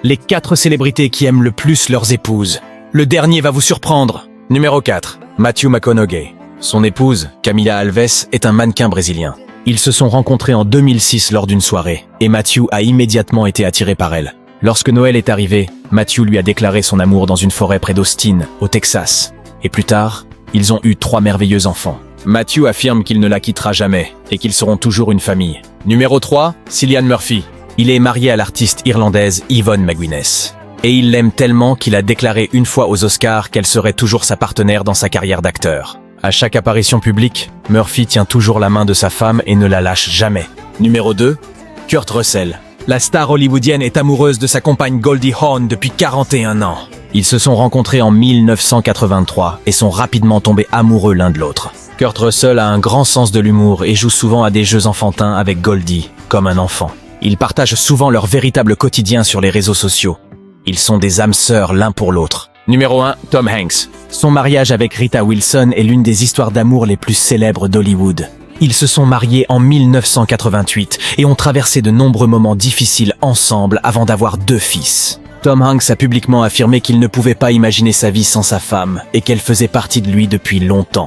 Les 4 célébrités qui aiment le plus leurs épouses. Le dernier va vous surprendre. Numéro 4. Matthew McConaughey. Son épouse, Camila Alves, est un mannequin brésilien. Ils se sont rencontrés en 2006 lors d'une soirée, et Matthew a immédiatement été attiré par elle. Lorsque Noël est arrivé, Matthew lui a déclaré son amour dans une forêt près d'Austin, au Texas. Et plus tard, ils ont eu 3 merveilleux enfants. Matthew affirme qu'il ne la quittera jamais, et qu'ils seront toujours une famille. Numéro 3. Cillian Murphy. Il est marié à l'artiste irlandaise Yvonne McGuinness. Et il l'aime tellement qu'il a déclaré une fois aux Oscars qu'elle serait toujours sa partenaire dans sa carrière d'acteur. À chaque apparition publique, Murphy tient toujours la main de sa femme et ne la lâche jamais. Numéro 2. Kurt Russell. La star hollywoodienne est amoureuse de sa compagne Goldie Hawn depuis 41 ans. Ils se sont rencontrés en 1983 et sont rapidement tombés amoureux l'un de l'autre. Kurt Russell a un grand sens de l'humour et joue souvent à des jeux enfantins avec Goldie, comme un enfant. Ils partagent souvent leur véritable quotidien sur les réseaux sociaux. Ils sont des âmes sœurs l'un pour l'autre. Numéro 1. Tom Hanks. Son mariage avec Rita Wilson est l'une des histoires d'amour les plus célèbres d'Hollywood. Ils se sont mariés en 1988 et ont traversé de nombreux moments difficiles ensemble avant d'avoir 2 fils. Tom Hanks a publiquement affirmé qu'il ne pouvait pas imaginer sa vie sans sa femme et qu'elle faisait partie de lui depuis longtemps.